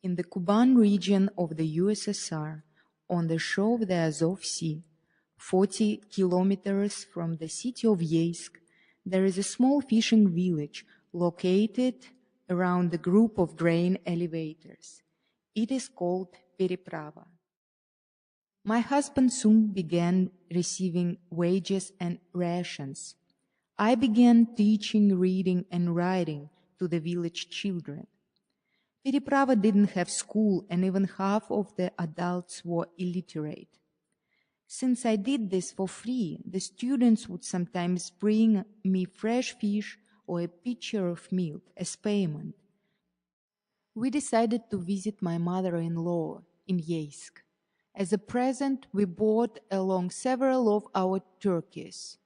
In the Kuban region of the USSR, on the shore of the Azov Sea, 40 kilometers from the city of Yeisk, there is a small fishing village located around a group of grain elevators. It is called Periprava. My husband soon began receiving wages and rations. I began teaching reading and writing to the village children. Periprava didn't have school, and even half of the adults were illiterate. Since I did this for free, the students would sometimes bring me fresh fish or a pitcher of milk as payment. We decided to visit my mother-in-law in Yeisk. As a present, we brought along several of our turkeys.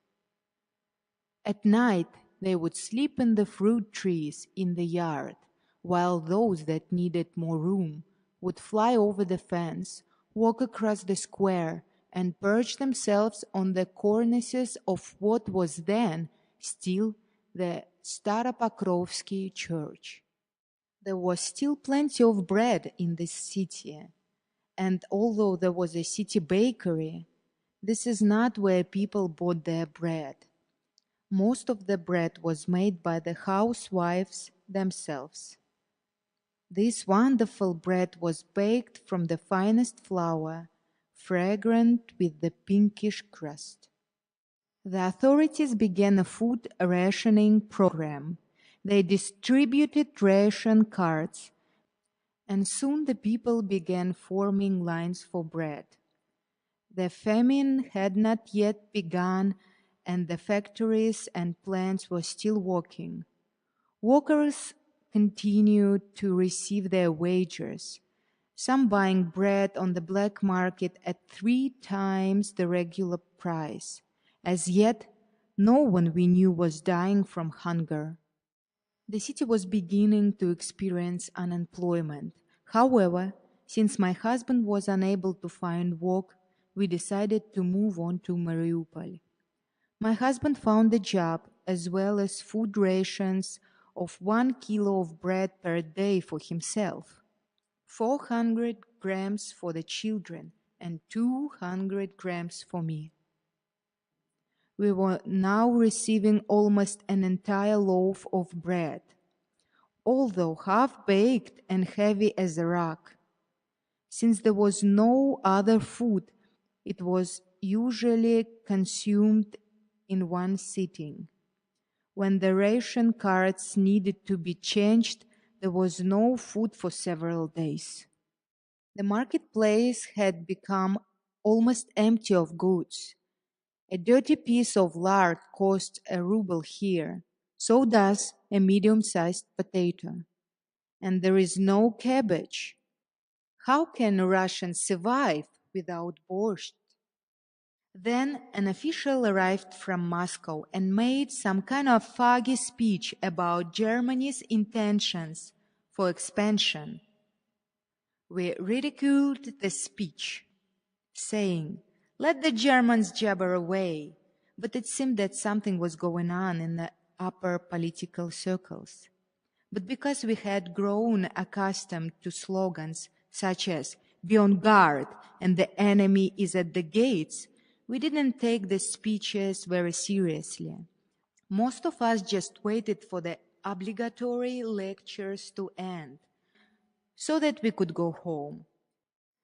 At night, they would sleep in the fruit trees in the yard, while those that needed more room would fly over the fence, walk across the square, and perch themselves on the cornices of what was then still the Staropokrovsky church. There was still plenty of bread in this city, and although there was a city bakery, this is not where people bought their bread. Most of the bread was made by the housewives themselves. This wonderful bread was baked from the finest flour, fragrant with the pinkish crust. The authorities began a food rationing program. They distributed ration cards, and soon the people began forming lines for bread. The famine had not yet begun, and the factories and plants were still working. Workers continued to receive their wages, some buying bread on the black market at 3 times the regular price. As yet, no one we knew was dying from hunger. The city was beginning to experience unemployment. However, since my husband was unable to find work, we decided to move on to Mariupol. My husband found a job as well as food rations of 1 kilo of bread per day for himself, 400 grams for the children, and 200 grams for me. We were now receiving almost an entire loaf of bread, although half-baked and heavy as a rock. Since there was no other food, it was usually consumed in one sitting. When the ration cards needed to be changed, there was no food for several days. The marketplace had become almost empty of goods. A dirty piece of lard costs a ruble here, so does a medium-sized potato. And there is no cabbage. How can Russians survive without borscht? Then an official arrived from Moscow and made some kind of foggy speech about Germany's intentions for expansion. We ridiculed the speech, saying, "Let the Germans jabber away," but it seemed that something was going on in the upper political circles. But because we had grown accustomed to slogans such as "Be on guard" and "The enemy is at the gates," we didn't take the speeches very seriously. Most of us just waited for the obligatory lectures to end so that we could go home.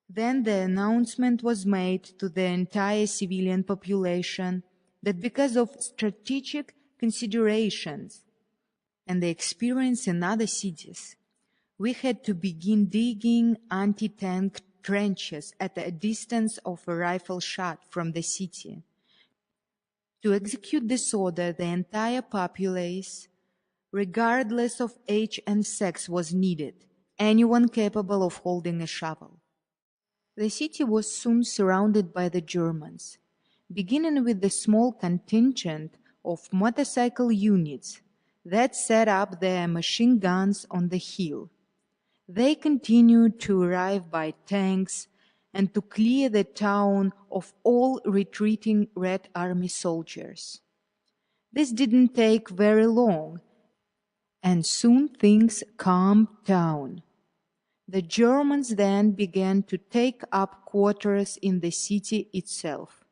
Then the announcement was made to the entire civilian population that because of strategic considerations and the experience in other cities, we had to begin digging anti-tank trenches at a distance of a rifle shot from the city. To execute this order, the entire populace, regardless of age and sex, was needed, anyone capable of holding a shovel. The city was soon surrounded by the Germans, beginning with the small contingent of motorcycle units that set up their machine guns on the hill. They continued to arrive by tanks and to clear the town of all retreating Red Army soldiers. This didn't take very long, and soon things calmed down. The Germans then began to take up quarters in the city itself.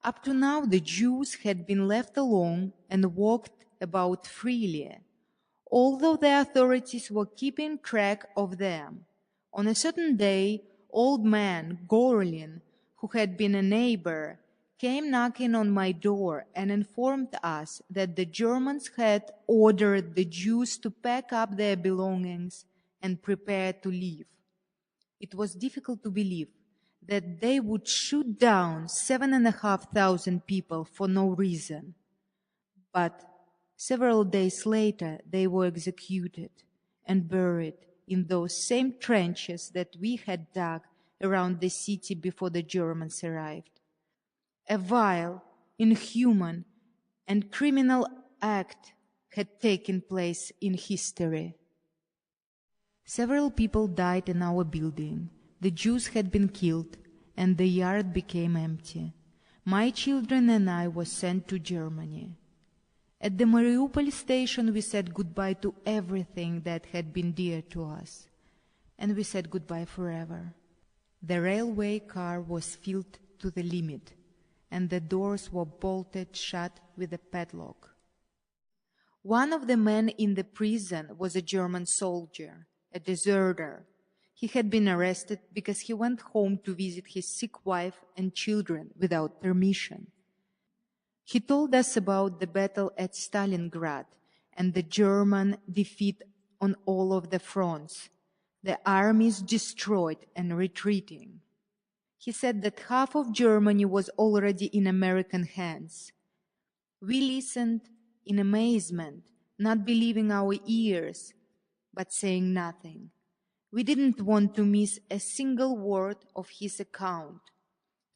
Up to now, the Jews had been left alone and walked about freely, although the authorities were keeping track of them. On a certain day, old man Gorlin, who had been a neighbor, came knocking on my door and informed us that the Germans had ordered the Jews to pack up their belongings and prepare to leave. It was difficult to believe that they would shoot down 7,500 people for no reason. But several days later, they were executed and buried in those same trenches that we had dug around the city before the Germans arrived. A vile, inhuman, and criminal act had taken place in history. Several people died in our building. The Jews had been killed, and the yard became empty. My children and I were sent to Germany. At the Mariupol station, we said goodbye to everything that had been dear to us, and we said goodbye forever. The railway car was filled to the limit, and the doors were bolted shut with a padlock. One of the men in the prison was a German soldier, a deserter. He had been arrested because he went home to visit his sick wife and children without permission. He told us about the battle at Stalingrad and the German defeat on all of the fronts, the armies destroyed and retreating. He said that half of Germany was already in American hands. We listened in amazement, not believing our ears, but saying nothing. We didn't want to miss a single word of his account.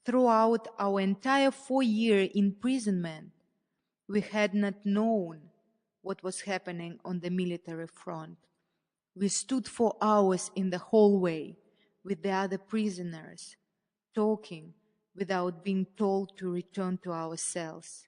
Throughout our entire 4-year imprisonment, we had not known what was happening on the military front. We stood for hours in the hallway with the other prisoners, talking without being told to return to our cells.